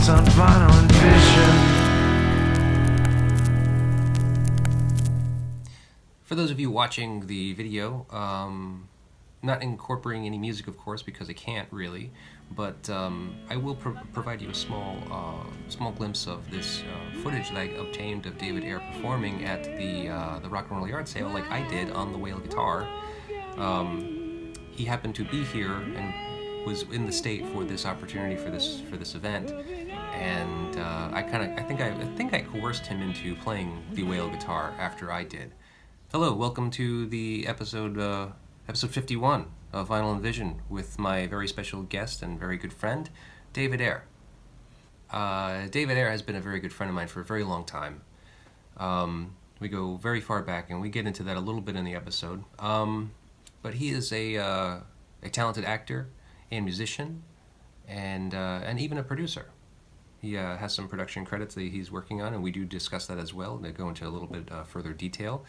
It's on vinyl and vision. For those of you watching the video, not incorporating any music, of course, because I can't really, but I will provide you a small glimpse of this footage that I obtained of David Ayer performing at the Rock and Roll Yard Sale, like I did on the whale guitar. He happened to be here and was in the state for this opportunity for this event, and I think I coerced him into playing the whale guitar after I did. Hello, welcome to the episode 51 of Vinyl and Vision with my very special guest and very good friend, David Ayer. David Ayer has been a very good friend of mine for a very long time. We go very far back, and we get into that a little bit in the episode. But he is a talented actor and musician, and even a producer. He has some production credits that he's working on, and we do discuss that as well. They go into a little bit further detail.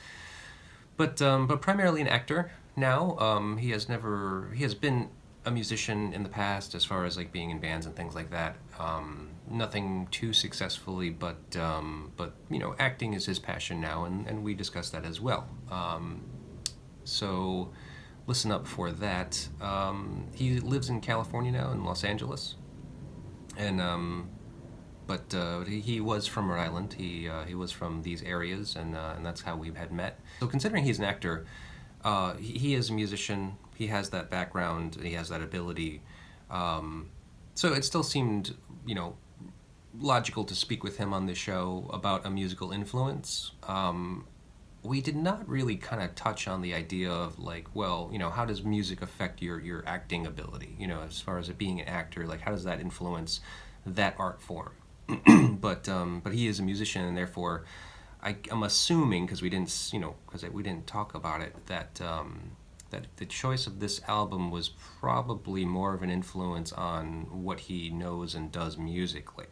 But primarily an actor now. He has been a musician in the past, as far as like being in bands and things like that. Nothing too successfully, but you know, acting is his passion now, and we discuss that as well. So listen up for that. He lives in California now, in Los Angeles, and but he was from Rhode Island. He was from these areas, and that's how we had met. So considering he's an actor, he is a musician. He has that background. He has that ability. So it still seemed, you know, logical to speak with him on this show about a musical influence. We did not really kind of touch on the idea of like, well, you know, how does music affect your acting ability? You know, as far as it being an actor, like how does that influence that art form? But he is a musician, and therefore, I'm assuming, because we didn't talk about it, that that the choice of this album was probably more of an influence on what he knows and does musically.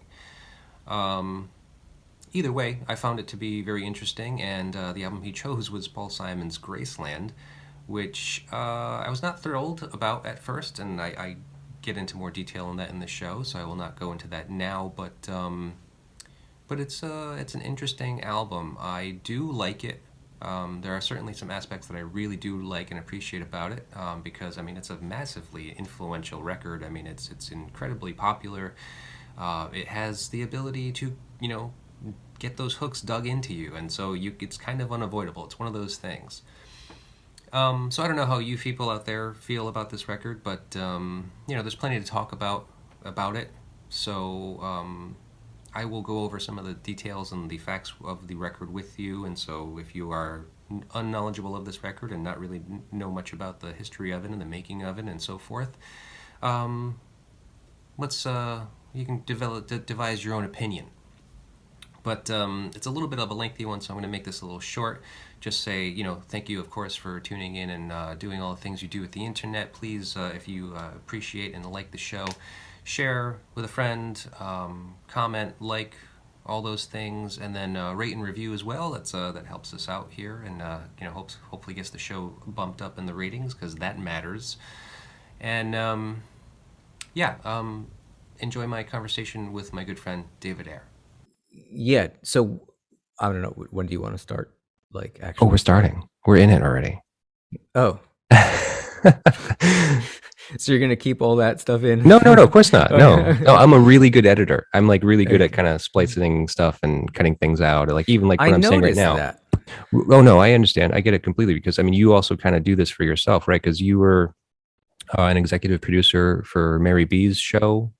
Either way, I found it to be very interesting, and the album he chose was Paul Simon's Graceland, which I was not thrilled about at first, and I get into more detail on that in the show, so I will not go into that now. But it's an interesting album. I do like it. There are certainly some aspects that I really do like and appreciate about it, because I mean it's a massively influential record. I mean it's incredibly popular. It has the ability to, you know, get those hooks dug into you, and so it's kind of unavoidable. It's one of those things. So I don't know how you people out there feel about this record, but you know, there's plenty to talk about it. So I will go over some of the details and the facts of the record with you. And so if you are unknowledgeable of this record and not really know much about the history of it and the making of it and so forth, you can devise your own opinion. But it's a little bit of a lengthy one, so I'm going to make this a little short. Just say, you know, thank you, of course, for tuning in and doing all the things you do with the internet. Please, if you appreciate and like the show, share with a friend, comment, like, all those things, and then rate and review as well. That helps us out here, and you know, hopefully gets the show bumped up in the ratings, because that matters. And enjoy my conversation with my good friend David Ayer. Yeah, so I don't know, when do you want to start? Like, actually, we're starting. We're in it already. Oh. So you're gonna keep all that stuff in? No, of course not. No, I'm a really good editor. I'm like really good at kind of splicing stuff and cutting things out, or like even like what I'm saying right now. That. Oh no, I understand. I get it completely, because I mean, you also kind of do this for yourself, right? Because you were an executive producer for Mary B's show,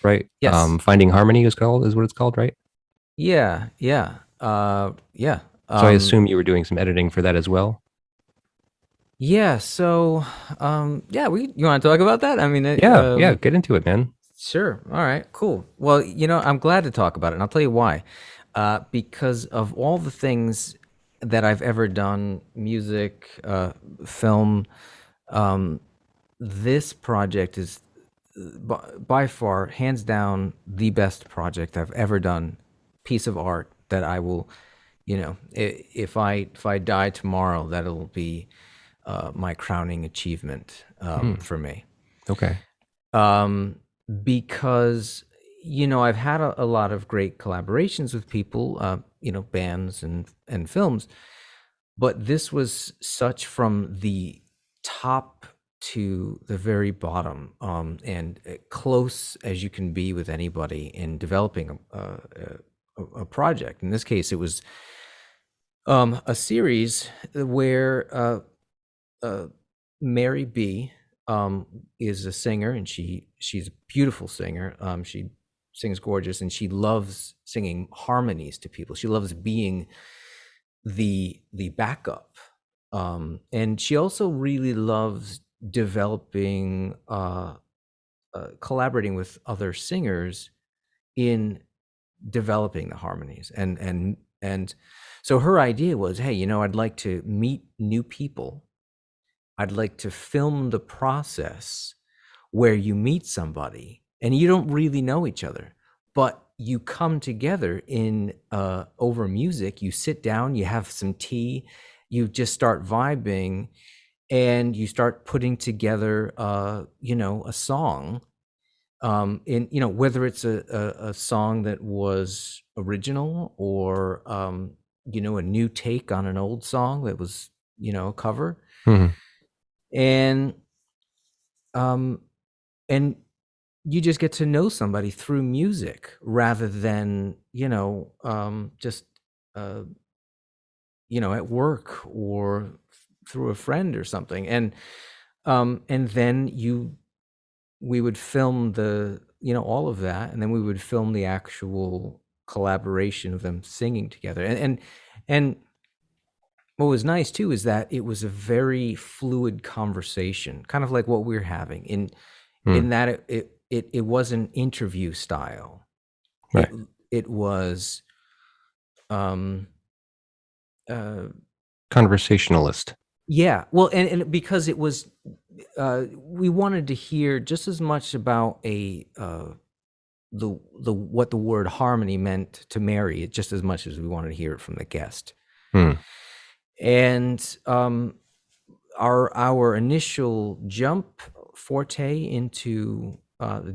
right? Yes. Finding Harmony is what it's called, right? Yeah. So I assume you were doing some editing for that as well. Yeah. So, you want to talk about that? I mean, get into it, man. Sure. All right. Cool. Well, you know, I'm glad to talk about it, and I'll tell you why. Because of all the things that I've ever done, music, film, this project is by far, hands down, the best project I've ever done. Piece of art that I will, you know, if I die tomorrow, that'll be my crowning achievement for me. Okay. Because I've had a lot of great collaborations with people, bands and films, but this was such from the top to the very bottom, and close as you can be with anybody in developing a project. In this case, it was a series where Mary B is a singer, and she's a beautiful singer. She sings gorgeous, and she loves singing harmonies to people. She loves being the backup, and she also really loves developing, collaborating with other singers in developing the harmonies, and so her idea was, hey, I'd like to meet new people. I'd like to film the process where you meet somebody and you don't really know each other, but you come together in over music. You sit down, you have some tea, you just start vibing, and you start putting together a song, in whether it's a song that was original, or a new take on an old song that was a cover. Hmm. And and you just get to know somebody through music rather than just at work or through a friend or something. And then we would film the all of that, and then we would film the actual collaboration of them singing together. And what was nice too is that it was a very fluid conversation, kind of like what we're having, in that it wasn't interview style. Right. It was Conversationalist. yeah. Well, and because it was, we wanted to hear just as much about the what the word harmony meant to Mary, just as much as we wanted to hear it from the guest. And our initial jump forte into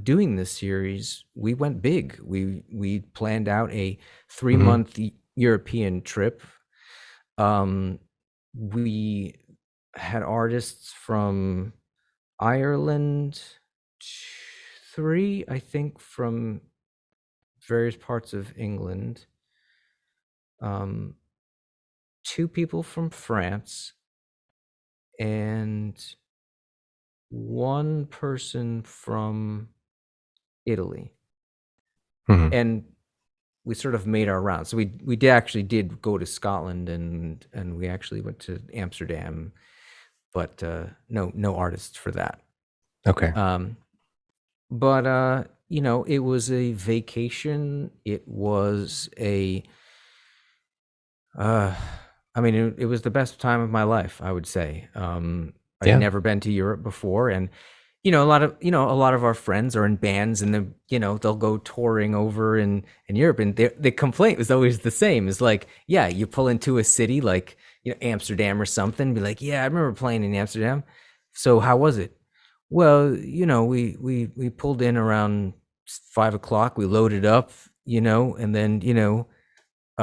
doing this series, we went big. We planned out a 3-month European trip. We had artists from Ireland, 3, I think, from various parts of England, 2 people from France, and 1 person from Italy. And we sort of made our rounds. So we did go to Scotland, and we actually went to Amsterdam, but no artists for that. Okay. But it was a vacation. It was a it was the best time of my life, I would say. I'd never been to Europe before, and a lot of our friends are in bands, and they'll go touring over in Europe, and the complaint was always the same. It's like, yeah, you pull into a city like Amsterdam or something, be like, yeah, I remember playing in Amsterdam. So how was it? Well, we pulled in around 5 o'clock. We loaded up, and then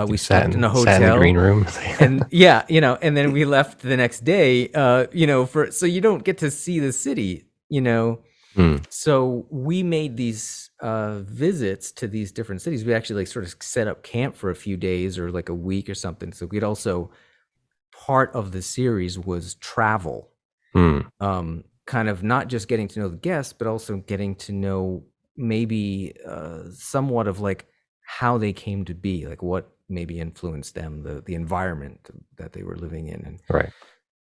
we slept in a hotel, sat in the green room, and and then we left the next day. So you don't get to see the city. So we made these visits to these different cities. We actually sort of set up camp for a few days or like a week or something. So we'd also, part of the series was travel, kind of not just getting to know the guests, but also getting to know maybe somewhat of like how they came to be, like what maybe influenced them, the environment that they were living in, and right,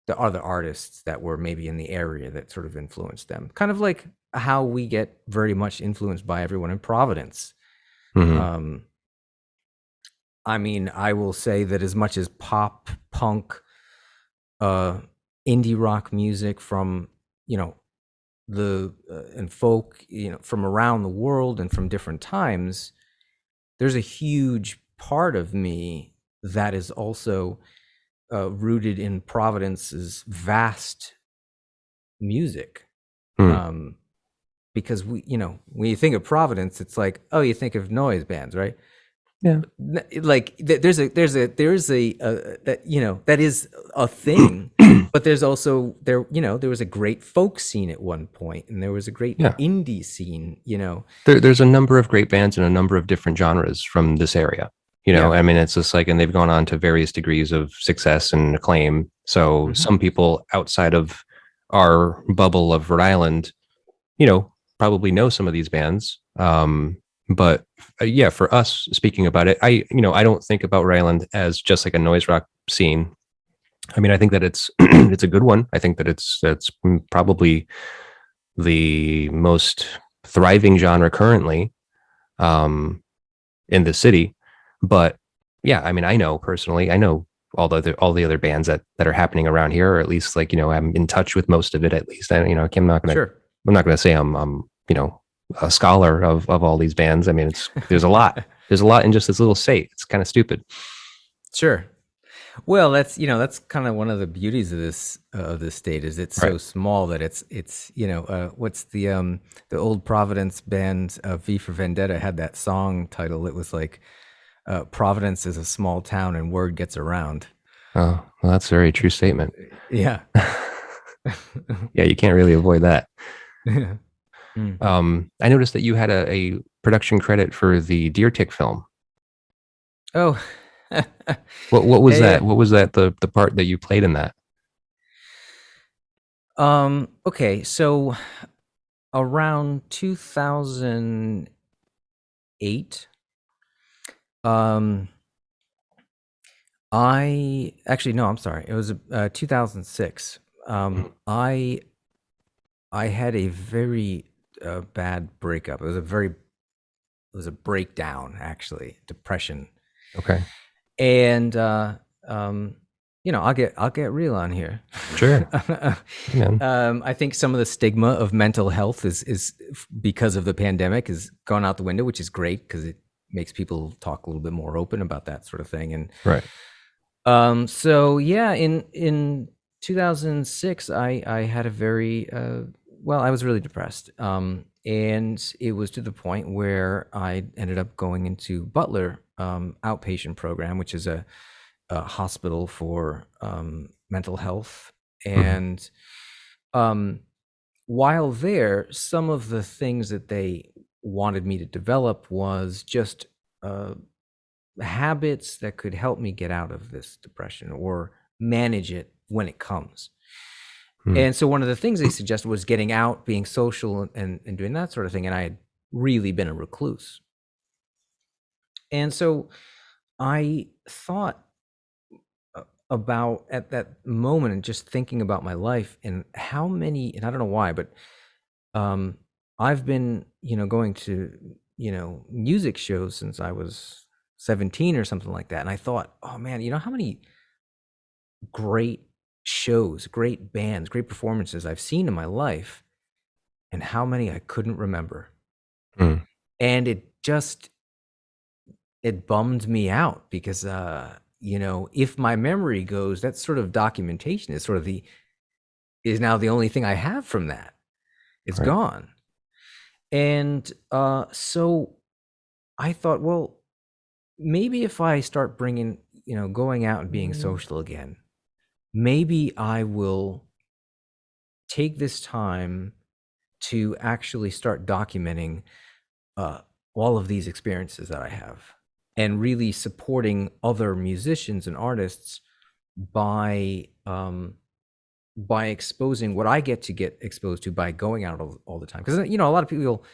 the other artists that were maybe in the area that sort of influenced them. Kind of like how we get very much influenced by everyone in Providence. I mean, I will say that as much as pop, punk, indie rock music from, and folk, from around the world and from different times, there's a huge part of me that is also rooted in Providence's vast music. because when you think of Providence, it's like, oh, you think of noise bands, right? Yeah. Like there's a that is a thing, but there's also there was a great folk scene at one point, and there was a great Yeah. indie scene. There's a number of great bands and a number of different genres from this area. Yeah. I mean, it's just like, and they've gone on to various degrees of success and acclaim. So some people outside of our bubble of Rhode Island, probably know some of these bands. But yeah, for us speaking about it, I don't think about Rhode Island as just like a noise rock scene. I mean, I think that it's it's a good one. I think that that's probably the most thriving genre currently in the city. But yeah, I mean, I know all the other bands that are happening around here, or at least like, I'm in touch with most of it, at least. I'm not gonna say I'm a scholar of all these bands. I mean, there's a lot in just this little state. It's kind of stupid. Sure. Well, that's kind of one of the beauties of this state, is it's so small that it's what's the old Providence band V for Vendetta had that song title. It was like Providence is a small town and word gets around. Oh, well, that's a very true statement. Yeah. Yeah, you can't really avoid that. Mm. I noticed that you had a production credit for the Deer Tick film. Oh. What was that? Yeah. What was that, the part that you played in that? Okay, so around 2008, I actually, no, I'm sorry. It was 2006. I had a very bad breakup. It was a breakdown, actually, depression. Okay. And I'll get real on here. Sure. I think some of the stigma of mental health is because of the pandemic has gone out the window, which is great because it makes people talk a little bit more open about that sort of thing. And right. So yeah, in 2006, I had a very I was really depressed. And it was to the point where I ended up going into Butler outpatient program, which is a hospital for mental health. And while there, some of the things that they wanted me to develop was just habits that could help me get out of this depression or manage it when it comes. And so one of the things they suggested was getting out, being social, and doing that sort of thing. And I had really been a recluse. And so I thought about, at that moment, and just thinking about my life and how many, and I don't know why, but I've been, going to, music shows since I was 17 or something like that. And I thought, oh man, how many great shows, great bands, great performances I've seen in my life, and how many I couldn't remember. And it bummed me out because if my memory goes, that sort of documentation is is now the only thing I have from that. It's gone. And so I thought, well, maybe if I start bringing, going out and being social again, maybe I will take this time to actually start documenting all of these experiences that I have, and really supporting other musicians and artists by exposing what I get exposed to by going out all the time. Because a lot of people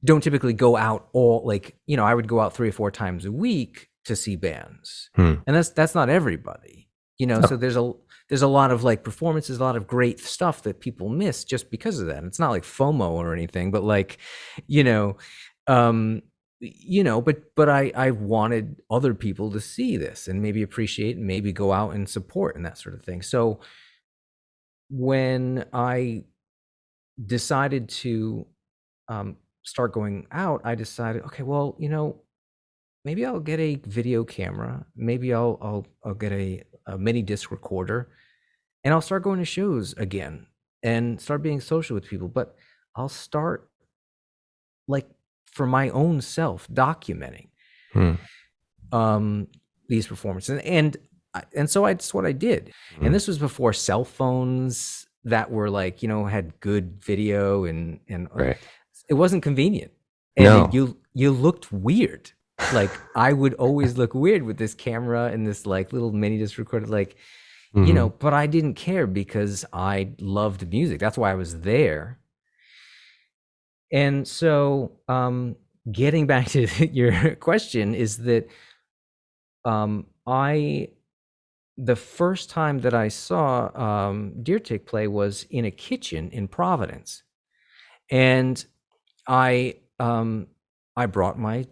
don't typically go out I would go out 3 or 4 times a week to see bands, and that's not everybody. So there's a lot of performances, a lot of great stuff that people miss just because of that. And it's not like FOMO or anything, but but I wanted other people to see this and maybe appreciate and maybe go out and support and that sort of thing. So when I decided to start going out, I decided, okay, well, maybe I'll get a video camera. Maybe I'll get a mini disc recorder, and I'll start going to shows again and start being social with people. But I'll start like for my own self documenting these performances, and so that's what I did. And this was before cell phones that were like, had good video, and Right. it wasn't convenient, No. and you looked weird. Like I would always look weird with this camera and this like little mini disc recorder, like but I didn't care because I loved music. That's why I was there. And so getting back to your question is that the first time that I saw Deer Tick play was in a kitchen in Providence, and I brought my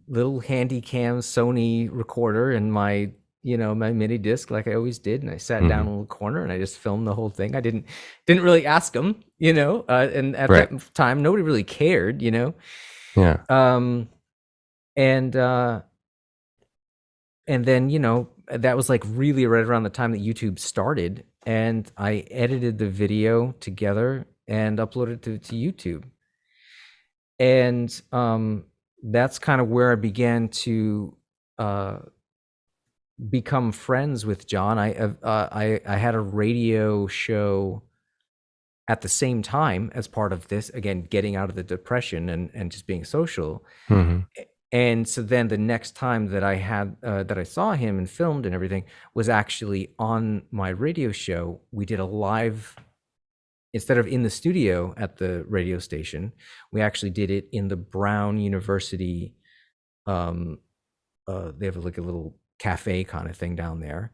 little handy cam Sony recorder and my my mini disc like I always did, and I sat down in the corner and I just filmed the whole thing. I didn't really ask them, and at Right. that time nobody really cared, Yeah. And then that was like really right around the time that YouTube started, and I edited the video together and uploaded it to YouTube. And that's kind of where I began to become friends with John. I had a radio show at the same time as part of this, again, getting out of the depression and just being social. And so then the next time that I had that I saw him and filmed and everything was actually on my radio show. We did a live, instead of in the studio at the radio station, we actually did it in the Brown University. They have like a little cafe kind of thing down there.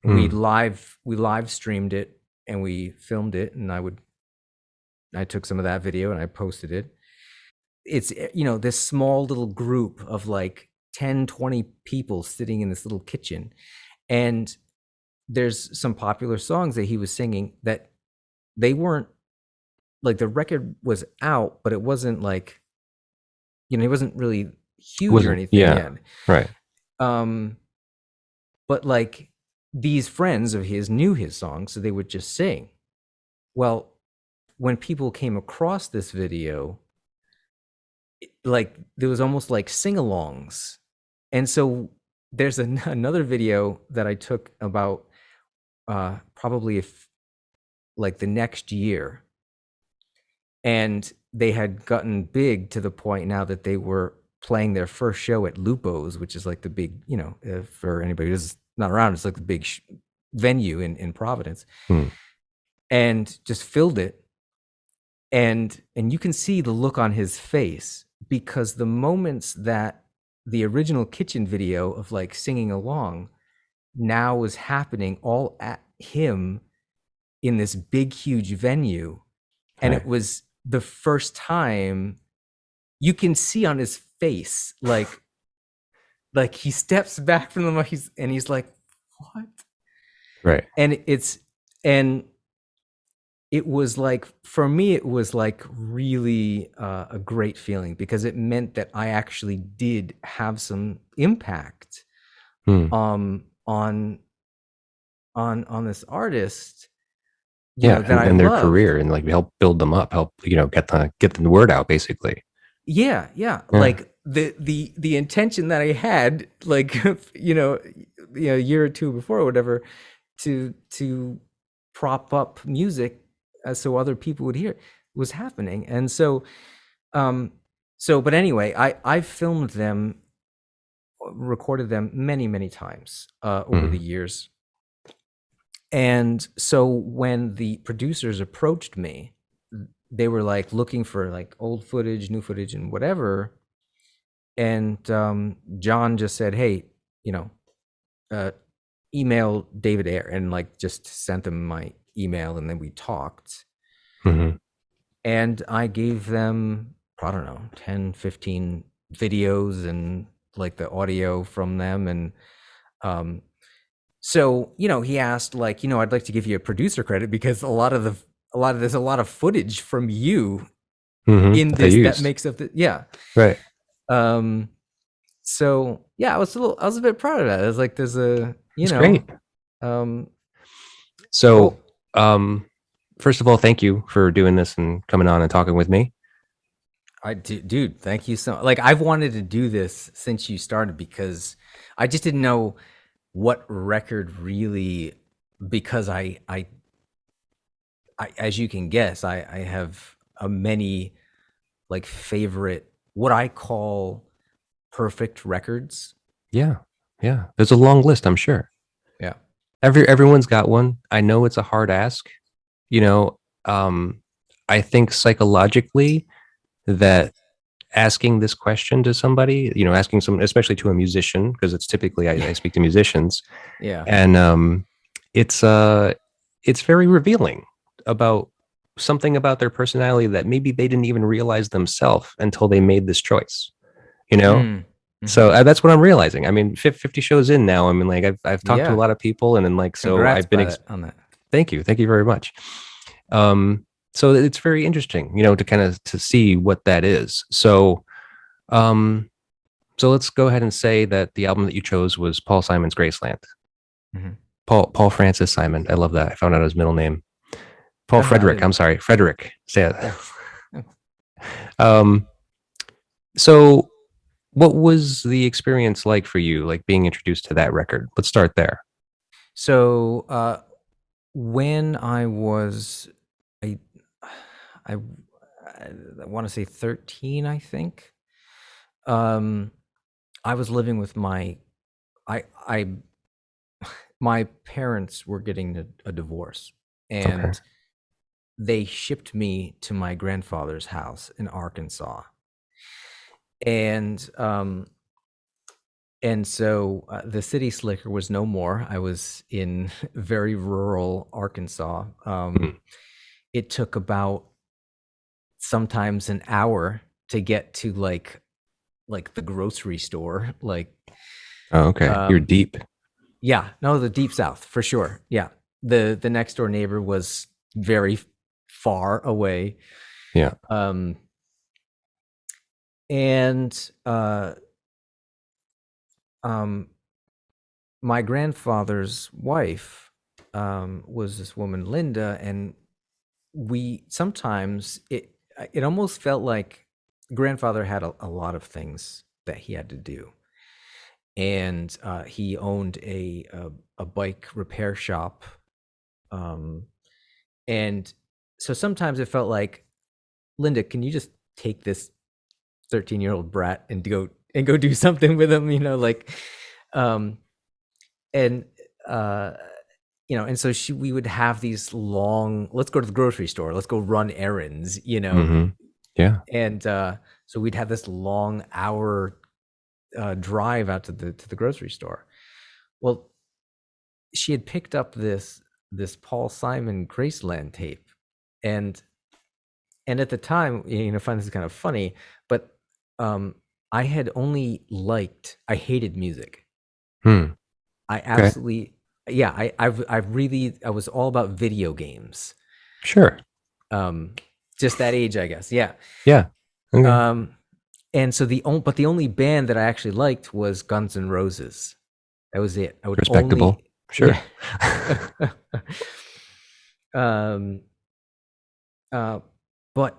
And we live streamed it and we filmed it, and I took some of that video and I posted it. It's this small little group of like 10-20 people sitting in this little kitchen, and there's some popular songs that he was singing that they weren't like, the record was out, but it wasn't like, it wasn't really huge or anything yet. Right. But like these friends of his knew his songs, so they would just sing. Well, when people came across this video, like there was almost like sing-alongs. And so there's another video that I took about probably like the next year, and they had gotten big to the point now that they were playing their first show at Lupo's, which is like the big, for anybody who's not around, it's like the big venue in Providence, and just filled it. And you can see the look on his face, because the moments that the original kitchen video of like singing along now was happening all at him in this big, huge venue. And it was the first time you can see on his face, like he steps back from the mic and he's like, what? Right. And it was like, for me, it was like really a great feeling, because it meant that I actually did have some impact on this artist. And their career, and like help build them up, help get the word out, basically. Yeah. Like the intention that I had, like a year or two before or whatever, to prop up music so other people would hear it, was happening. And so but anyway, I filmed them, recorded them many times over the years. And so when the producers approached me, they were like looking for like old footage, new footage, and whatever. And John just said, hey, email David Ayer, and like just sent them my email, and then we talked. And I gave them, I don't know, 10, 15 videos and like the audio from them. And so, he asked, like, I'd like to give you a producer credit, because there's a lot of footage from you in this that makes up the, Right. So yeah, I was a bit proud of that. I was like, there's great. So, first of all, thank you for doing this and coming on and talking with me. Dude, thank you so. Like, I've wanted to do this since you started because I just didn't know what record really. Because as you can guess, I have a many like favorite what I call perfect records. Yeah. Yeah. There's a long list, I'm sure. Yeah. Everyone's got one. I know it's a hard ask. You know, I think psychologically that asking this question to somebody, asking someone, especially to a musician, because it's typically I speak to musicians, Yeah. and it's very revealing about something about their personality that maybe they didn't even realize themselves until they made this choice. You know, so Mhm. that's what I'm realizing. I mean, 50 shows in now. I mean, like I've talked to a Yeah. lot of people, and then like so Congrats I've been. on that. Thank you very much. So it's very interesting, to kind of to see what that is. Um, so let's go ahead and say that the album that you chose was Paul Simon's Graceland. Mhm. Paul Francis Simon. I love that. I found out his middle name. Paul I Frederick. didn't. I'm sorry, Frederick. Say it. Yeah. Um, so what was the experience like for you, like being introduced to that record? Let's start there. So when I was, I, I, I want to say 13, I think. I was living with I, my parents were getting a divorce, Okay. and they shipped me to my grandfather's house in Arkansas, and so the city slicker was no more. I was in very rural Arkansas. Mm. It took about sometimes an hour to get to like the grocery store. Like, Oh, okay. You're um, deep. yeah, no, the deep south for sure. Yeah, the next door neighbor was very far away. Yeah. Um, and um, my grandfather's wife was this woman Linda, and we sometimes it almost felt like grandfather had a lot of things that he had to do, and he owned a bike repair shop, um, and so sometimes it felt like, Linda, can you just take this 13-year-old brat and go do something with him, like, um, and uh, and so we would have these long, let's go to the grocery store, let's go run errands, Mm-hmm. Yeah. and so we'd have this long hour drive out to the grocery store. Well, she had picked up this Paul Simon Graceland tape, and at the time, I find this kind of funny, but I had only I hated music. Hmm. I Okay. absolutely, yeah, I was all about video games. Sure. Just that age, I guess. Yeah. Yeah. Okay. And so the only band that I actually liked was Guns N' Roses. That was it. I would Respectable. only, Sure. yeah. um, but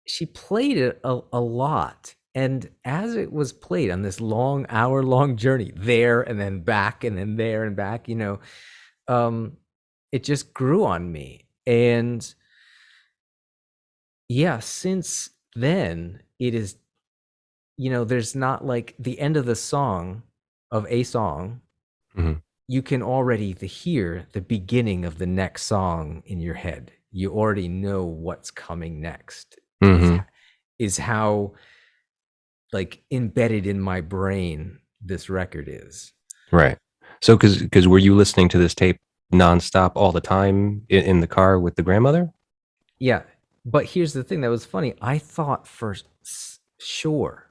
she played it a lot. And as it was played on this long hour-long journey, there and then back and then there and back, it just grew on me. And yeah, since then, it is, there's not like the end of the song of a song. Mhm. You can already hear the beginning of the next song in your head. You already know what's coming next. Mhm. Is how like embedded in my brain this record is. Right. So, because were you listening to this tape nonstop all the time in the car with the grandmother? Yeah, but here's the thing that was funny. I thought for sure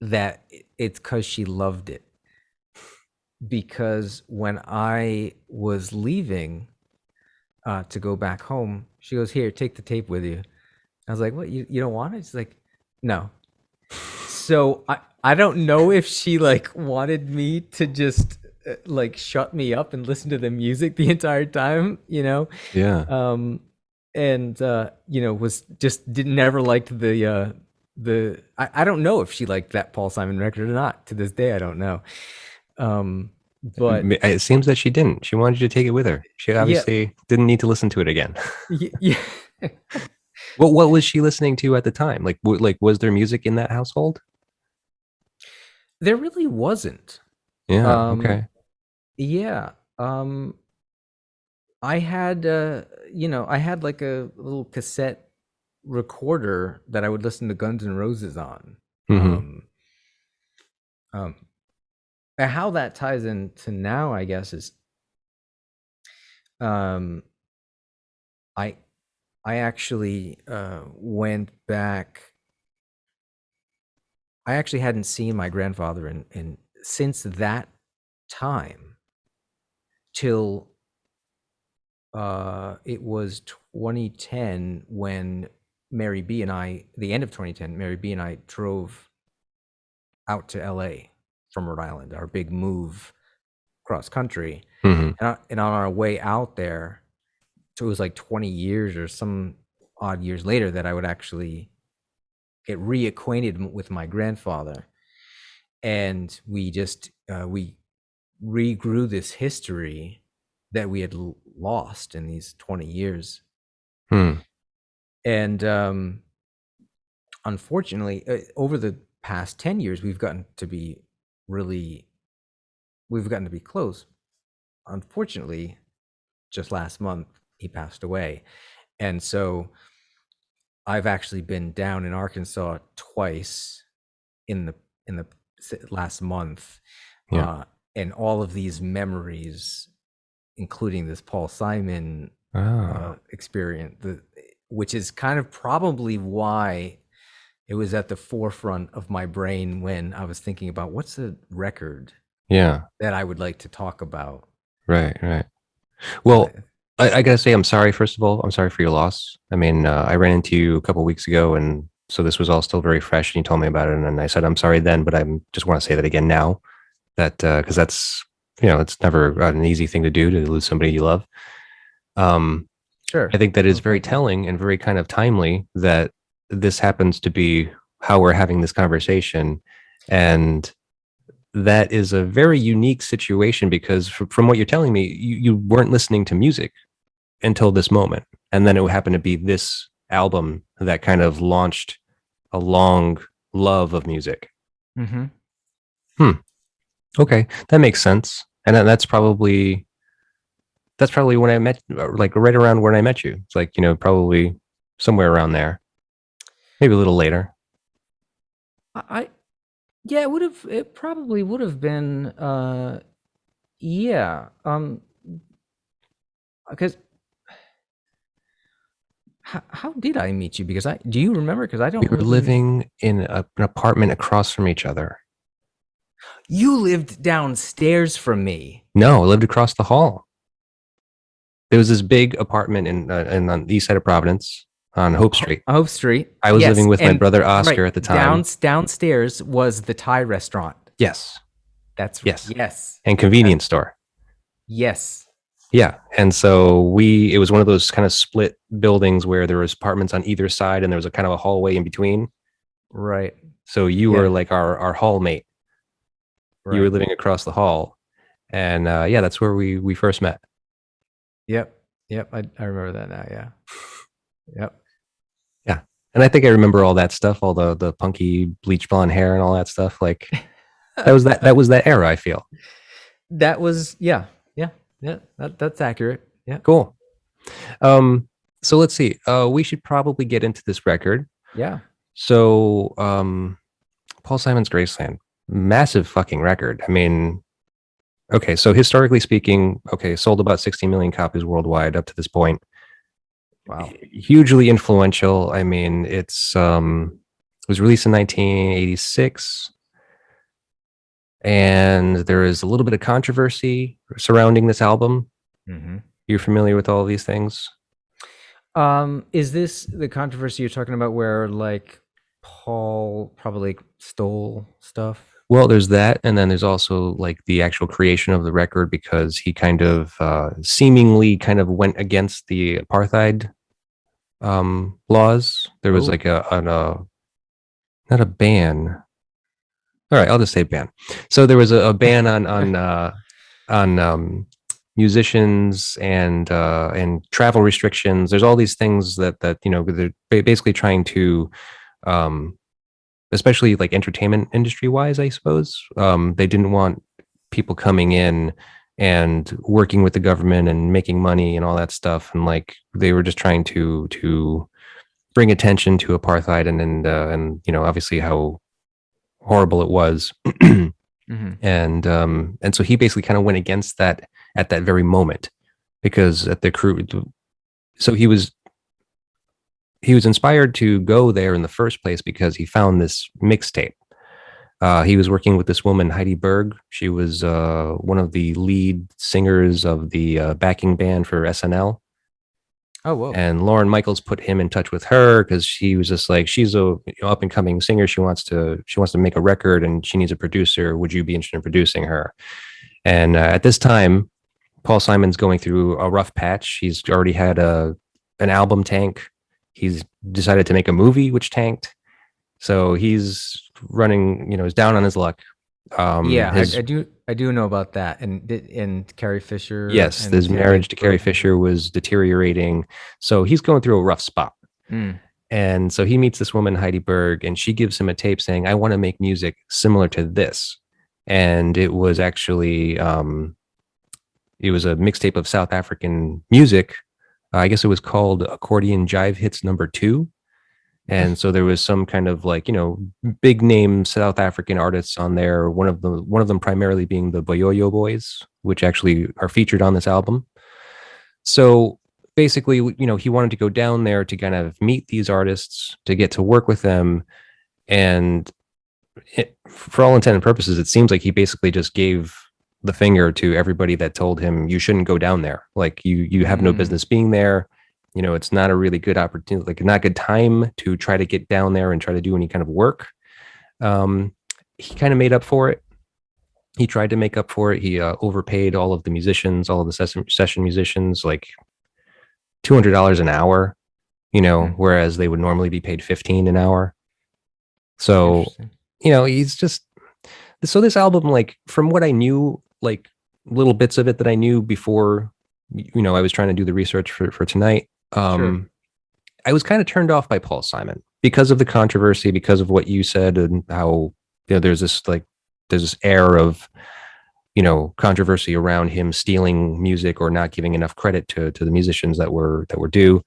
that it's because she loved it. Because when I was leaving to go back home, she goes, "Here, take the tape with you." I was like, "What? You don't want it?" She's like, "No." So I don't know if she like wanted me to just like shut me up and listen to the music the entire time, Yeah. and was just didn't never liked I don't know if she liked that Paul Simon record or not. To this day, I don't know. But It seems that she didn't. She wanted you to take it with her. She yeah, obviously didn't need to listen to it again. yeah. What was she listening to at the time? Like was there music in that household? There really wasn't. Yeah. Um, Okay. yeah. I had I had like a little cassette recorder that I would listen to Guns N' Roses on. Hmm. Um, um, and how that ties into now, I guess, is um, I I actually went back. I actually hadn't seen my grandfather in since that time till it was 2010 when Mary B and I, the end of 2010, Mary B and I drove out to LA from Rhode Island, our big move cross country. Hmm. And on our way out there, so it was like 20 years or some odd years later that I would actually get reacquainted with my grandfather. And we just, we regrew this history that we had lost in these 20 years. Hmm. And unfortunately, over the past 10 years, we've gotten to be close. Unfortunately, just last month, he passed away. And so I've actually been down in Arkansas twice in the last month. Yeah. And all of these memories, including this Paul Simon Oh. experience, which is kind of probably why it was at the forefront of my brain when I was thinking about what's the record Yeah. that I would like to talk about. Right. Right. Uh, Well, I gotta say, I'm sorry. First of all, I'm sorry for your loss. I mean, I ran into you a couple weeks ago, and so this was all still very fresh. And you told me about it, and then I said I'm sorry then, but I just want to say that again now. That because that's it's never an easy thing to do to lose somebody you love. Um, I sure. think that is Well, very thank you. telling and very kind of timely that this happens to be how we're having this conversation, and that is a very unique situation because from what you're telling me, you weren't listening to music until this moment. And then it happened to be this album that kind of launched a long love of music. Mm-hmm. Hmm. Okay. That makes sense. And that's probably when I met, like right around when I met you. It's like, probably somewhere around there, maybe a little later. I yeah, it probably would have been yeah. Because how did I meet you? Because I do you remember? Because I We don't were really. living in an apartment across from each other. You lived downstairs from me. No, I lived across the hall. There was this big apartment in on the east side of Providence on Hope Street. Hope Street. I was Yes, living with my and brother Oscar right at the time. downstairs was the Thai restaurant. Yes. That's Yes. yes, And convenience store. yes. Yeah. And so it was one of those kind of split buildings where there was apartments on either side and there was a kind of a hallway in between. Right. So you were Yeah. like our hall mate. You were Right. living across the hall. And yeah, that's where we first met. Yep. Yep. I remember that now. Yeah. Yep. Yeah. And I think I remember all that stuff, all the punky bleach blonde hair and all that stuff. Like that was that era, I feel. That was yeah. Yeah. Yeah. That's accurate. Yeah. Cool. So let's see. We should probably get into this record. Yeah. So Paul Simon's Graceland, massive fucking record. I mean, okay, so historically speaking, okay, sold about 60 million copies worldwide up to this point. Wow. Hugely influential. I mean, it was released in 1986, and there is a little bit of controversy surrounding this album. Mm-hmm. You're familiar with all of these things? Is this the controversy you're talking about where like Paul probably stole stuff? Well, there's that, and then there's also like the actual creation of the record because he kind of seemingly kind of went against the apartheid laws. There was Oh. like a not a ban. All right, I'll just say ban. So there was a ban on musicians and travel restrictions. There's all these things that they're basically trying to, um, especially like entertainment industry wise, I suppose. They didn't want people coming in and working with the government and making money and all that stuff, and like they were just trying to bring attention to apartheid and obviously how horrible it was. Hmm. And so he basically kind of went against that at that very moment, because at the crew, so he was inspired to go there in the first place because he found this mixtape. He was working with this woman, Heidi Berg. She was one of the lead singers of the backing band for SNL. Oh, whoa. And Lauren Michaels put him in touch with her because she was just like, she's a up and coming singer. She wants to make a record and she needs a producer. Would you be interested in producing her? And at this time, Paul Simon's going through a rough patch. He's already had an album tank. He's decided to make a movie, which tanked. So he's running, he's down on his luck. Yeah, I do know about that, and Carrie Fisher. Yes, and his yeah, marriage to Carrie Fisher was deteriorating. So he's going through a rough spot. Mm. And so he meets this woman, Heidi Berg, and she gives him a tape saying, I want to make music similar to this. And it was actually, it was a mixtape of South African music. I guess it was called Accordion Jive Hits #2. And so there was some kind of like, big name South African artists on there. One of them primarily being the Boyoyo Boys, which actually are featured on this album. So basically, he wanted to go down there to kind of meet these artists, to get to work with them. And for all intent and purposes, it seems like he basically just gave the finger to everybody that told him you shouldn't go down there. Like you have no business being there. It's not a really good opportunity, like not a good time to try to get down there and try to do any kind of work. He kind of made up for it. He tried to make up for it. He overpaid all of the musicians, all of the session musicians, like $200 an hour, whereas they would normally be paid $15 an hour. So, he's just, so this album, like from what I knew, like little bits of it that I knew before, I was trying to do the research for tonight. Sure. I was kind of turned off by Paul Simon because of the controversy, because of what you said, and how there's this air of controversy around him stealing music or not giving enough credit to the musicians that were due.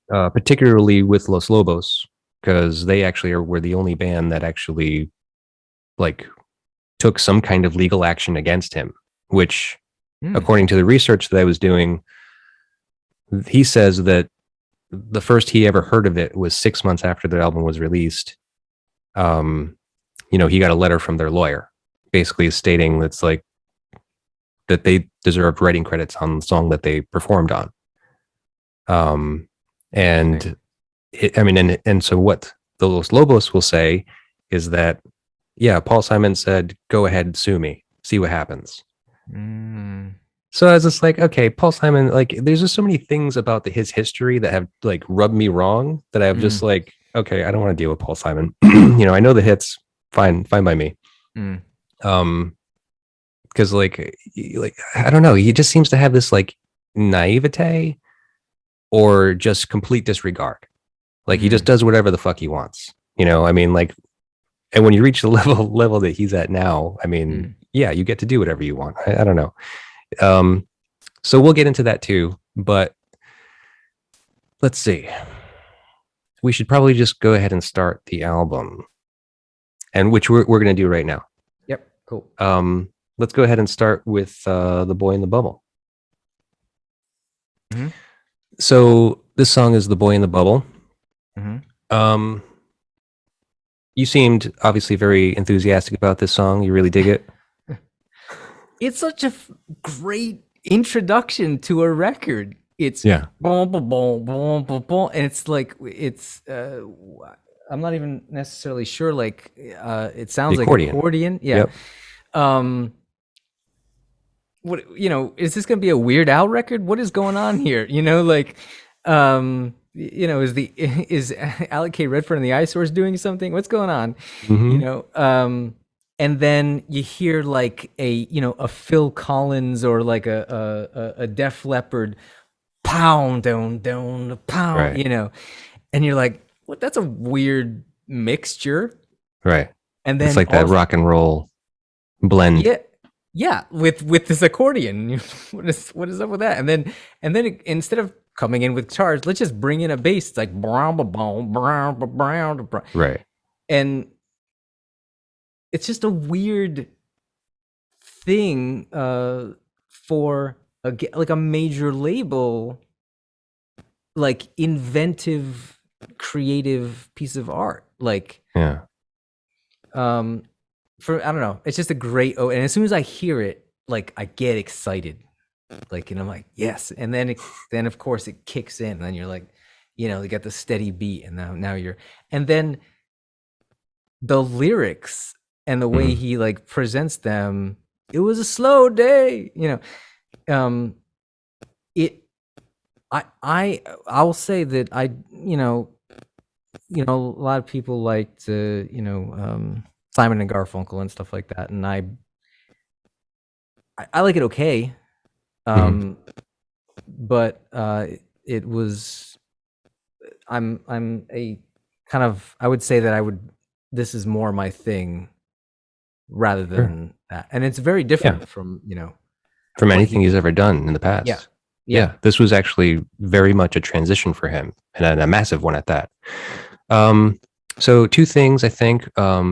Particularly with Los Lobos, because they actually were the only band that actually like took some kind of legal action against him, which according to the research that I was doing, he says that the first he ever heard of it was 6 months after the album was released. He got a letter from their lawyer basically stating that's like that they deserved writing credits on the song that they performed on. And so what the Los Lobos will say is that, yeah, Paul Simon said, go ahead, sue me, see what happens. So I was just like, okay, Paul Simon, like, there's just so many things about his history that have like rubbed me wrong that I've just like, okay, I don't want to deal with Paul Simon. I know the hits, fine by me. Because like I don't know, he just seems to have this like naivete or just complete disregard. Like he just does whatever the fuck he wants. Like, and when you reach the level that he's at now, yeah, you get to do whatever you want. I don't know. So we'll get into that too, but let's see. We should probably just go ahead and start the album, and which we're going to do right now. Yep. Cool. Let's go ahead and start with The Boy in the Bubble. So this song is The Boy in the Bubble. You seemed obviously very enthusiastic about this song. You really dig it. It's such a great introduction to a record. It's yeah, boom, boom, boom, boom, boom, boom, and it's like I'm not even necessarily sure. Like it sounds like accordion. Yeah. Yep. What is this going to be a Weird Al record? What is going on here? is Alec K. Redford and the Eyesores doing something? What's going on? Mhm. And then you hear like a Phil Collins or like a Def Leppard pound down down pound, Right. and you're like, what? That's a weird mixture. Right. And It's then like that also, rock and roll blend. yeah, yeah, with this accordion. What is up with that? And then instead of coming in with guitars, let's just bring in a bass. It's like brown, brown, brown, brown, brown, Right. and it's just a weird thing for like a major label, like inventive, creative piece of art. Like Yeah. for I don't know, it's just a great. Oh, and as soon as I hear it, like I get excited, like, and I'm like, yes. And then of course it kicks in, and then you're like, you got the steady beat, and now you're, and then the lyrics and the way Mhm. he like presents them. It was a slow day, um it I'll say that a lot of people like to Simon and Garfunkel and stuff like that, and I like it okay. Mhm. But it was I'm a kind of, I would say that this is more my thing rather Sure. than that, and it's very Yeah. different from From what anything he he's ever done in the yeah past. yeah Yeah. This was actually very much a transition for him, and a massive one at that. Um, so two things I think,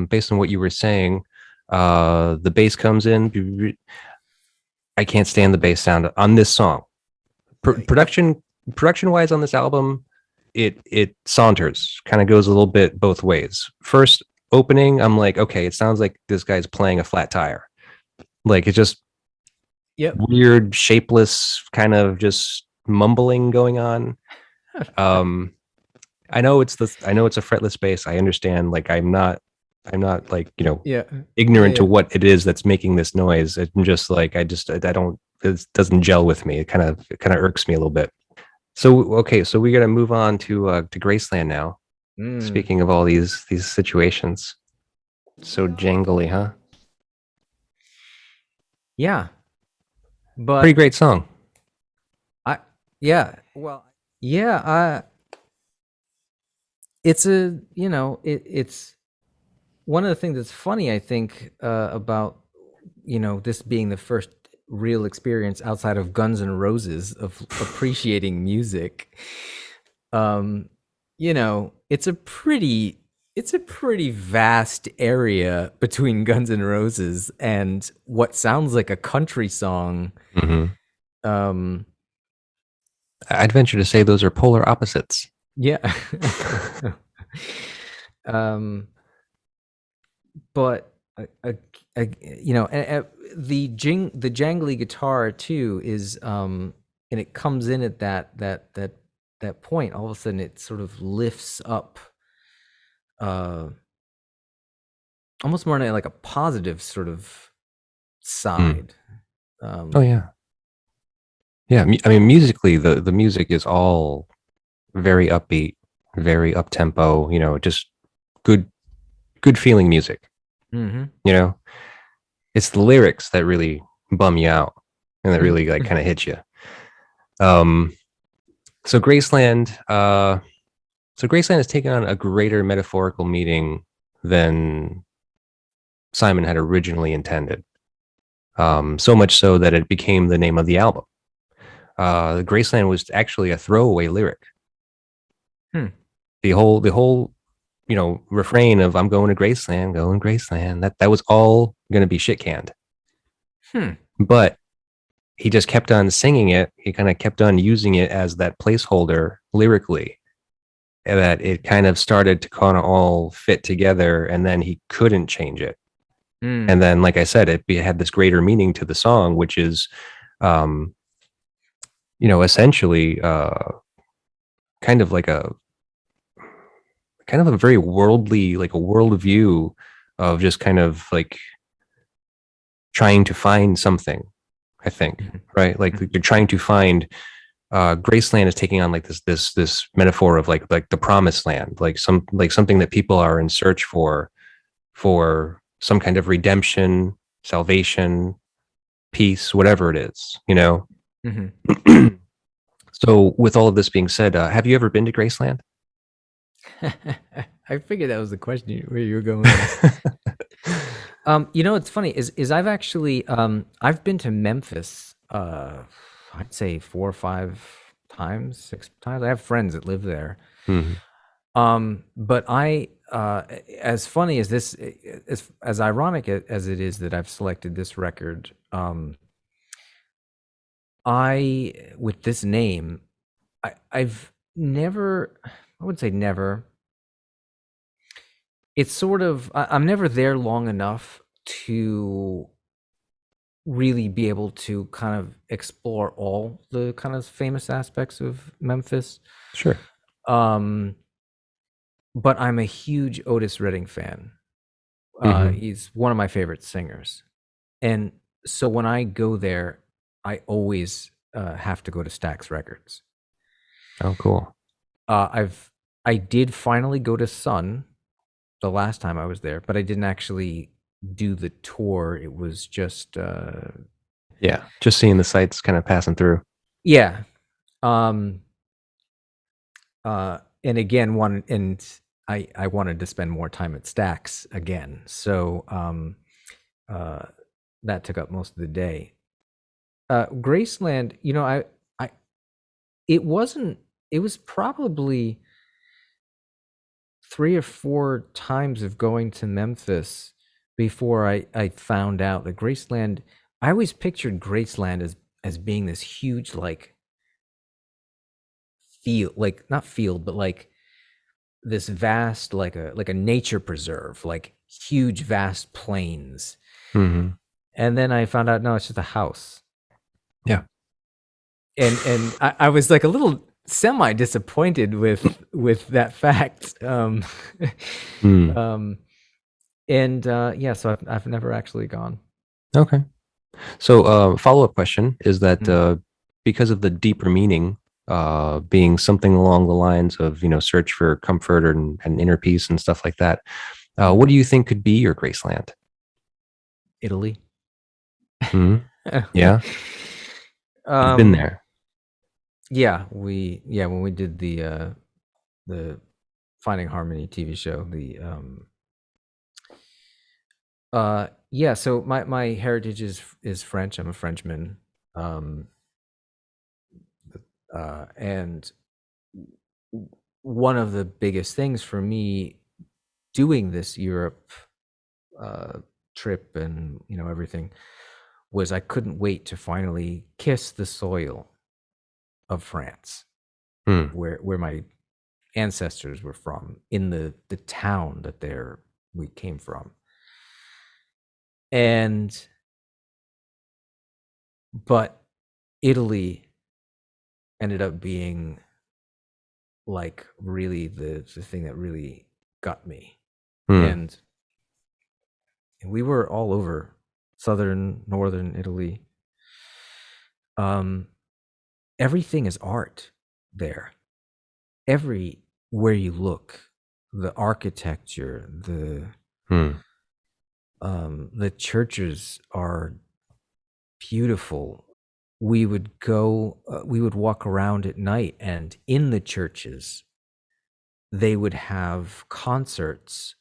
based on what you were saying, the bass comes in. I can't stand the bass sound on this song. Yep. Production wise on this album, it saunters, kind of goes a little bit both ways. First opening, I'm like, okay, it sounds like this guy's playing a flat tire. Like it's just Yep. weird, shapeless, kind of just mumbling going on. Um, I know it's a fretless bass. I understand. Like I'm not like Yeah. ignorant to Yeah. what it is that's making this noise. I'm just like I don't, it doesn't gel with me. It kind of irks me a little bit. So okay, so we got to move on to Graceland now. Mm. Speaking of all these situations, so jangly, huh? Yeah. Pretty But great song. I yeah. Well, yeah. It's it's one of the things that's funny, I think, about this being the first real experience outside of Guns N' Roses of appreciating music. Um, it's a pretty vast area between Guns N' Roses and what sounds like a country song. Hmm. Um, I'd venture to say those are polar opposites. yeah. um, but the jangly guitar too is and it comes in at that point. All of a sudden it sort of lifts up, uh almost more like a positive sort of Mm. side. Oh um yeah, yeah. I mean, musically, the music is all very upbeat, very up tempo. Just good good feeling music. mhm. You know, it's the lyrics that really bum you out and that really like kind of hit you. Um, so Graceland, Graceland has taken on a greater metaphorical meaning than Simon had originally intended. So much so that it became the name of the album. Graceland was actually a throwaway lyric. Hmm. The whole refrain of "I'm going to Graceland, going Graceland," that was all going to be shit canned. Hmm. But he just kept on singing it. He kind of kept on using it as that placeholder lyrically, and that it kind of started to kind of all fit together, and then he couldn't change it. And Mm. then, like I said, it had this greater meaning to the song, which is, um, essentially, kind of like a very worldly, like a worldview of just kind of like trying to find something. I think, Mhm. right? Like Mhm. you're trying to find Graceland is taking on like this metaphor of like the promised land, like something that people are in search for some kind of redemption, salvation, peace, whatever it is, you know. Mm-hmm. So, with all of this being said, have you ever been to Graceland? I figured that was the question where you were going. You know, what's funny is I've actually I've been to Memphis. I'd say 4 or 5 times, 6 times. I have friends that live there. Mhm. But as funny as this, as ironic as it is that I've selected this record, with this name, I've never, I would say never. It's sort of, I'm never there long enough to really be able to kind of explore all the kind of famous aspects of Memphis. Sure. But I'm a huge Otis Redding fan. Mhm. He's one of my favorite singers. And so when I go there, I always have to go to Stax Records. Oh, cool. I did finally go to Sun the last time I was there, but I didn't actually do the tour. It was just Yeah, just seeing the sights kind of passing through. yeah. And again, I wanted to spend more time at Stax again, so that took up most of the day. Graceland, you know, it wasn't. It was probably 3 or 4 times of going to Memphis before I found out that Graceland. I always pictured Graceland as being this huge, like, field, like not field, but like this vast, like a nature preserve, like huge, vast plains. Mhm. And then I found out, no, it's just a house. Yeah. And I was like a little semi disappointed with that fact. Mm. Yeah, so I've never actually gone. Okay. So, follow-up question is that Mm. because of the deeper meaning, being something along the lines of, search for comfort and inner peace and stuff like that, what do you think could be your Graceland? Italy. Mhm. Yeah, you've been there. Yeah, when we did the Finding Harmony TV show, yeah, so my heritage is French. I'm a Frenchman. And one of the biggest things for me doing this Europe trip and everything was I couldn't wait to finally kiss the soil of France, Hmm. where my ancestors were from, in the town that we came from. And but Italy ended up being like really the thing that really got me. Hmm. And we were all over northern Italy. Everything is art there. Everywhere you look, the architecture, Hmm. the churches are beautiful. We would walk around at night, and in the churches, they would have concerts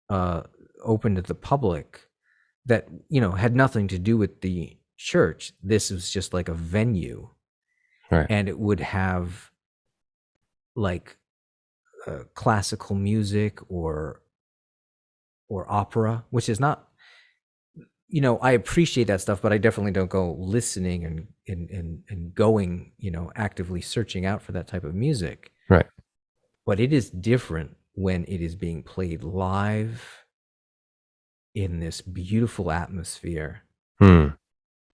open to the public that had nothing to do with the church. This was just like a venue, Right. and it would have like classical music or opera, which is not, I appreciate that stuff, but I definitely don't go listening and going, actively searching out for that type of music. Right. But it is different when it is being played live in this beautiful atmosphere. Hmm.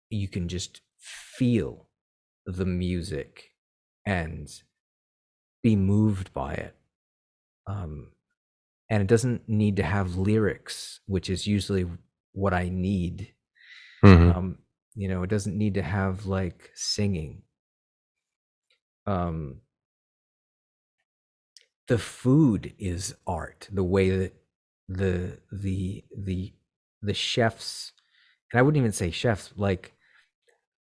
You can just feel the music and be moved by it. And it doesn't need to have lyrics, which is usually what I need. Mhm. It doesn't need to have like singing. um, the food is art. The way that the chefs, and I wouldn't even say chefs, like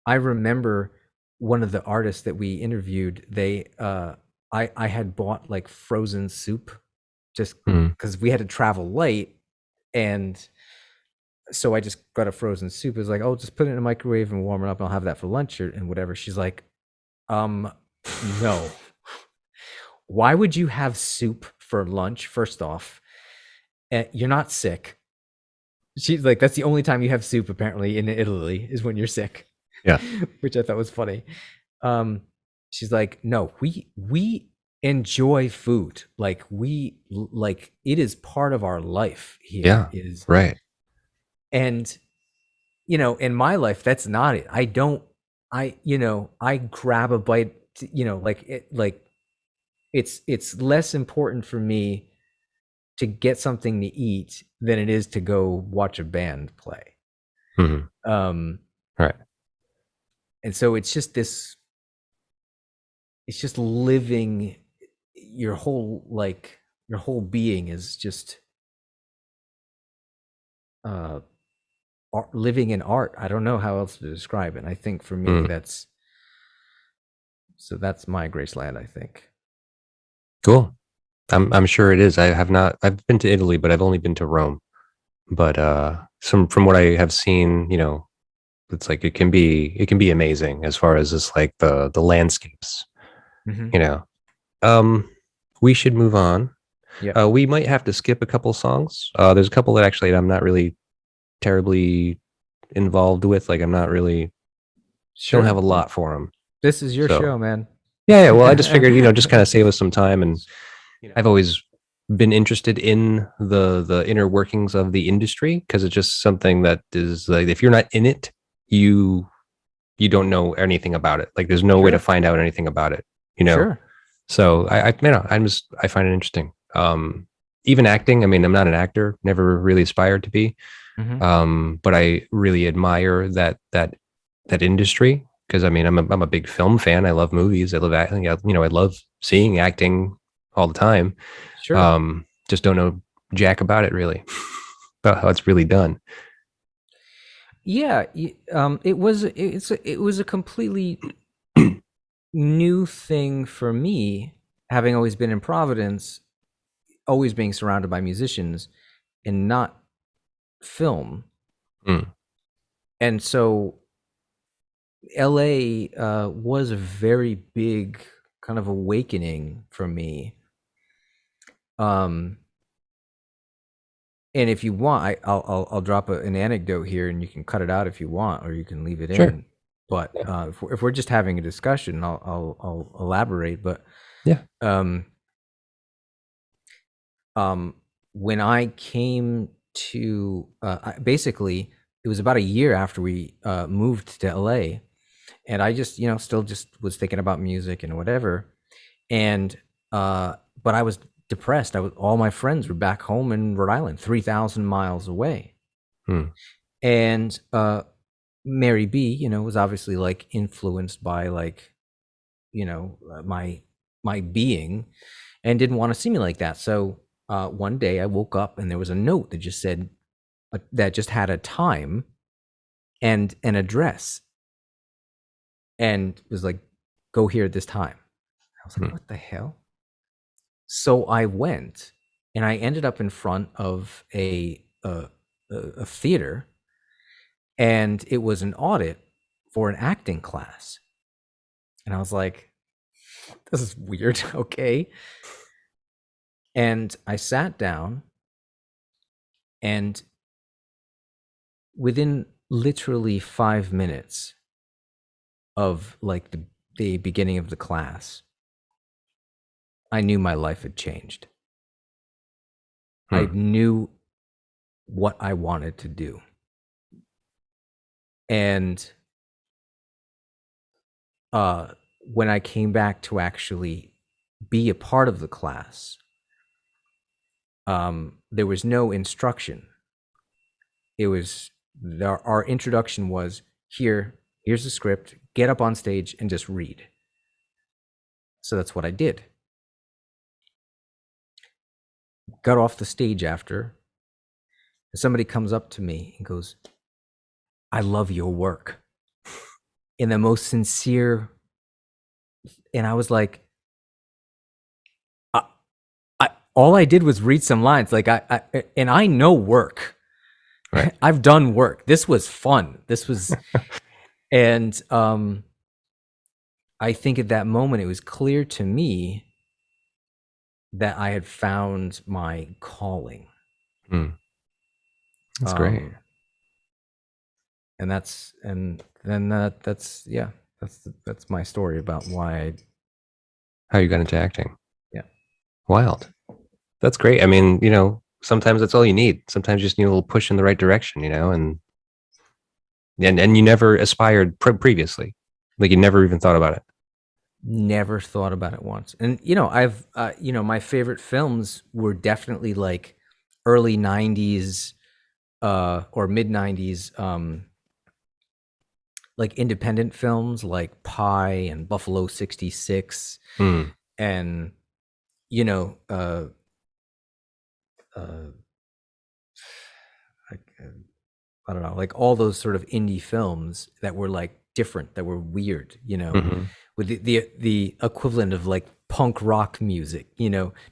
I remember one of the artists that we interviewed, I had bought like frozen soup just Mm. because we had to travel late, and so I just got a frozen soup. It was like, oh, just put it in the microwave and warm it up. And I'll have that for lunch and whatever. She's like, no. Why would you have soup for lunch? First off, you're not sick. She's like, that's the only time you have soup apparently in Italy is when you're sick. Yeah. Which I thought was funny. She's like, no, we enjoy food. Like it is part of our life here. Yeah. Is Right. And in my life, that's not it. I grab a bite, it's less important for me to get something to eat than it is to go watch a band play. Mm-hmm. Right. And so it's just living your whole being is just living in art. I don't know how else to describe it. I think for me, that's my Graceland, I think. Cool. I'm sure it is. I've been to Italy, but I've only been to Rome. But from what I have seen, it's like it can be amazing as far as just like the landscapes. Mm-hmm. We should move on. Yeah. We might have to skip a couple songs. There's a couple that actually I'm not really terribly involved with. Like I'm not really don't have a lot for them. This is your show, man. Yeah. Well, I just figured, just kind of save us some time. And I've always been interested in the inner workings of the industry because it's just something that is like, if you're not in it, you don't know anything about it. Like there's no way to find out anything about it, Sure. So I find it interesting. Even acting. I mean, I'm not an actor, never really aspired to be. Mm-hmm. But I really admire that industry because I mean, I'm a big film fan. I love movies. I love acting. I love seeing acting all the time. Sure. Just don't know jack about it really, about how it's really done. Yeah. It was a completely new thing for me, having always been in Providence, always being surrounded by musicians and not film. And so LA was a very big kind of awakening for me. And if you want, I'll drop an anecdote here, and you can cut it out if you want, or you can leave it in. But if we're just having a discussion, I'll elaborate. But yeah, when I came to basically, it was about a year after we moved to LA, and I just still just was thinking about music and whatever, and but I was depressed. All my friends were back home in Rhode Island, 3,000 miles away. And Mary B, was obviously like influenced by like, my being, and didn't want to see me like that. So one day I woke up and there was a note that just said, that just had a time and an address, and was like, go here at this time. I was like, what the hell? So I went, and I ended up in front of a theater, and it was an audit for an acting class. And I was like, this is weird. Okay. And I sat down, and within literally 5 minutes of like the beginning of the class, I knew my life had changed. I knew what I wanted to do. And when I came back to actually be a part of the class, there was no instruction. It was our introduction was, here's the script, get up on stage and just read. So that's what I did. Got off the stage after, and somebody comes up to me and goes, "I love your work," in the most sincere. And I was like, all I did was read some lines. Like I know work. Right. I've done work. This was fun. This was, and I think at that moment it was clear to me that I had found my calling. That's great. And that's my story about why How you got into acting. Yeah. Wild. That's great. I mean, sometimes that's all you need. Sometimes you just need a little push in the right direction, and you never aspired previously. Like you never even thought about it. Never thought about it once. And I've my favorite films were definitely like early 90s or mid 90s like independent films like Pie and Buffalo 66 and I don't know, like all those sort of indie films that were like different, that were weird, with the equivalent of like punk rock music,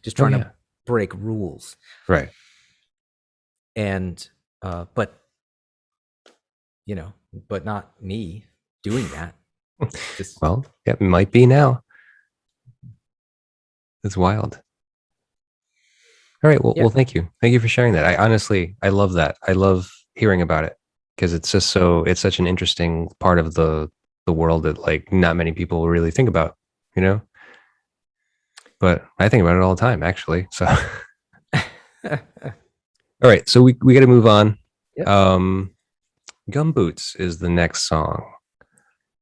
just trying to break rules. Right. And but not me doing that. Well, it might be now. It's wild. All right. Well, thank you. Thank you for sharing that. I love that. I love hearing about it because it's such an interesting part of the world that like not many people really think about, but I think about it all the time actually. So, all right. So we got to move on. Yep. Gumboots is the next song.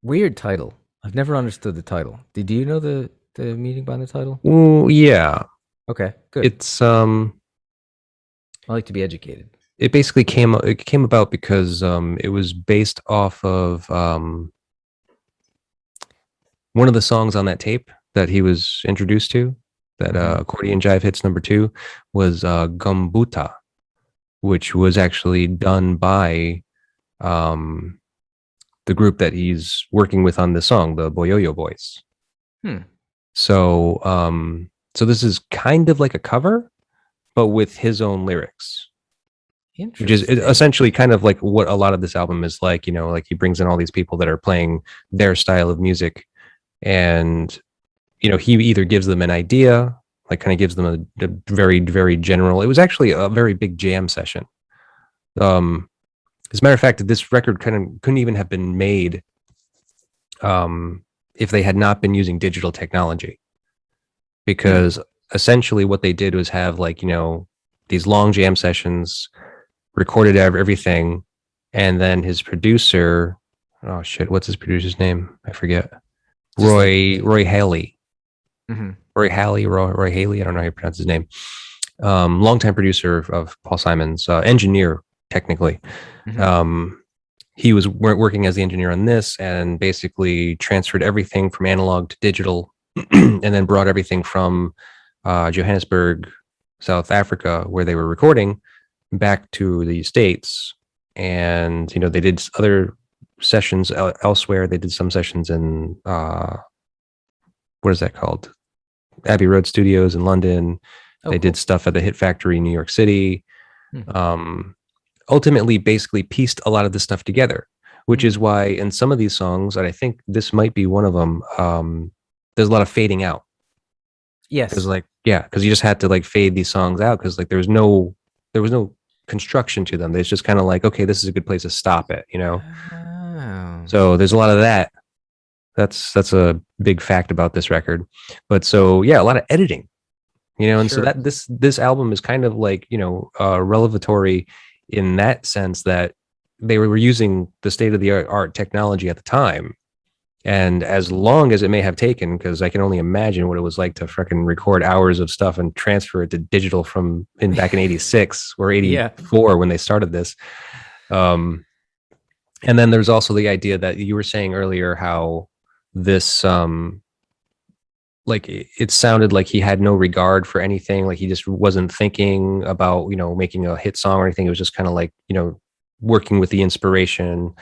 Weird title. I've never understood the title. Did you know the meaning behind the title? Well, yeah. Okay, good. It's I like to be educated. It basically came about because it was based off of one of the songs on that tape that he was introduced to, that Accordion Jive Hits #2 was Gumbuta, which was actually done by the group that he's working with on this song, the Boyoyo Boys. So so this is kind of like a cover, but with his own lyrics. Which is essentially kind of like what a lot of this album is like, like he brings in all these people that are playing their style of music, and he either gives them an idea, like kind of gives them a very, very general. It was actually a very big jam session. As a matter of fact, this record kind of couldn't even have been made if they had not been using digital technology, because essentially what they did was have like, these long jam sessions, recorded everything, and then his producer, oh shit, what's his producer's name? I forget. Roy Haley. Roy Haley, I don't know how you pronounce his name. Longtime producer of Paul Simon's, engineer, technically. He was working as the engineer on this and basically transferred everything from analog to digital and then brought everything from Johannesburg, South Africa, where they were recording, back to the States. And, they did other sessions elsewhere. They did some sessions in, what is that called? Abbey Road Studios in London. They did stuff at the Hit Factory in New York City. Ultimately basically pieced a lot of this stuff together, which is why in some of these songs, and I think this might be one of them, there's a lot of fading out. Yes. Because you just had to like fade these songs out because like there was no construction to them. It's just kind of like, okay, this is a good place to stop it, So there's a lot of that. That's a big fact about this record. But so yeah, a lot of editing, and so that this album is kind of like, revelatory in that sense that they were using the state of the art technology at the time. And as long as it may have taken, because I can only imagine what it was like to freaking record hours of stuff and transfer it to digital back in 86 or 84 when they started this. And then there's also the idea that you were saying earlier, how this like it sounded like he had no regard for anything. Like he just wasn't thinking about, making a hit song or anything. It was just kind of like, working with the inspiration,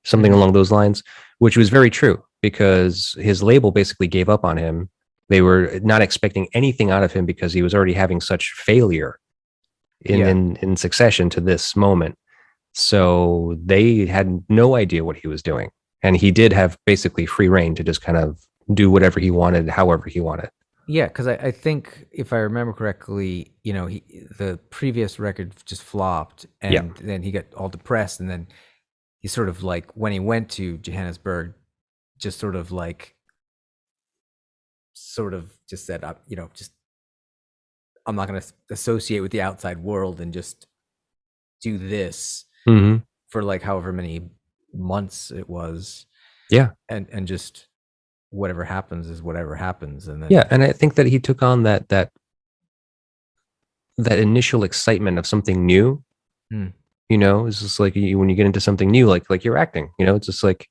something along those lines, which was very true because his label basically gave up on him. They were not expecting anything out of him because he was already having such failure in succession to this moment. So they had no idea what he was doing. And he did have basically free reign to just kind of do whatever he wanted, however he wanted. Yeah, because I think if I remember correctly, the previous record just flopped, and then he got all depressed, and then he sort of like when he went to Johannesburg, just sort of just said, just I'm not going to associate with the outside world and just do this for like however many months it was. Yeah, and just. Whatever happens is whatever happens, and then and I think that he took on that initial excitement of something new. It's just like when you get into something new, like you're acting. It's just like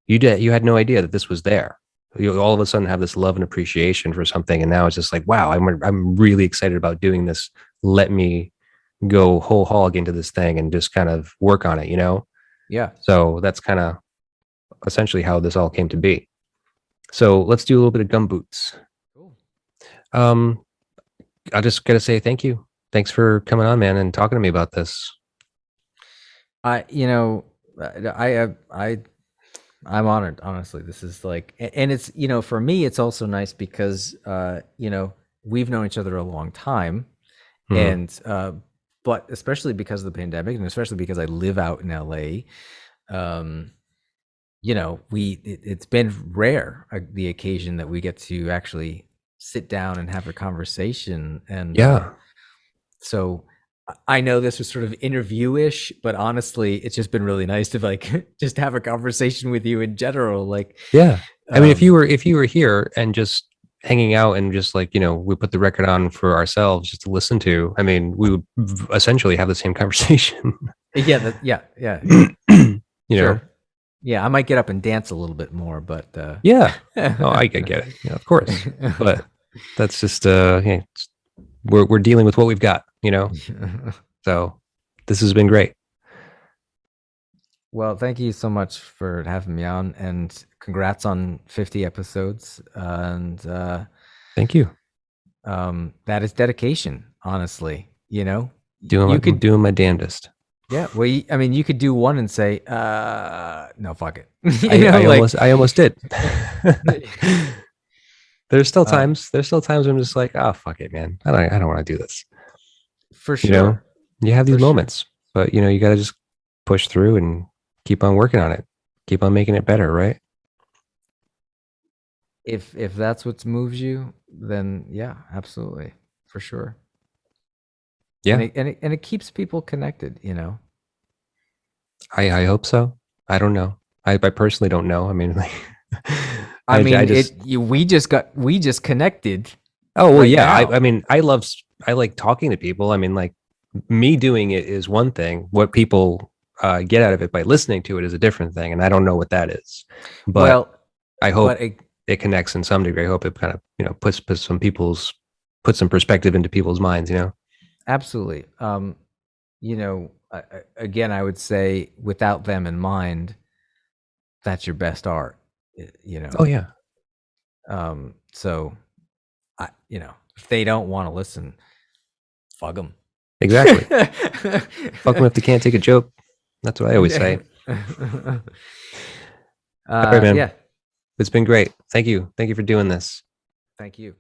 you had no idea that this was there. You all of a sudden have this love and appreciation for something, and now it's just like, wow, I'm really excited about doing this. Let me go whole hog into this thing and just kind of work on it. Yeah. So that's kind of essentially how this all came to be. So let's do a little bit of gumboots. Cool. I just gotta say thank you. Thanks for coming on, man, and talking to me about this. I'm honored, honestly. This is like, and it's, for me, it's also nice because, we've known each other a long time, and but especially because of the pandemic, and especially because I live out in LA, it's been rare, the occasion that we get to actually sit down and have a conversation. And so I know this was sort of interview-ish, but honestly, it's just been really nice to like just have a conversation with you in general. Like, I mean, if you were here and just hanging out and just like, we put the record on for ourselves just to listen to, I mean, we would essentially have the same conversation. Yeah. Sure. Yeah, I might get up and dance a little bit more, but oh, I get it. Yeah, of course. But that's just we're dealing with what we've got, So this has been great. Well, thank you so much for having me on, and congrats on 50 episodes. And thank you. That is dedication, honestly. Doing my damnedest. Yeah, well, you could do one and say, no, fuck it. I almost did. There's still times when I'm just like, oh, fuck it, man. I don't want to do this. For sure. You have these moments, but you got to just push through and keep on working on it. Keep on making it better, right? If that's what moves you, then yeah, absolutely. For sure. Yeah, and it keeps people connected, I hope so. I don't know. I personally don't know. I mean, like, we just connected. Oh well, right yeah. Now. I like talking to people. I mean, like me doing it is one thing. What people get out of it by listening to it is a different thing, and I don't know what that is. But I hope it connects in some degree. I hope it kind of puts some perspective into people's minds. Absolutely. Again, I would say without them in mind, that's your best art, Oh yeah. So if they don't want to listen, fuck them. Exactly. Fuck them if they can't take a joke. That's what I always say. All right, man. Yeah. It's been great. Thank you. Thank you for doing this. Thank you.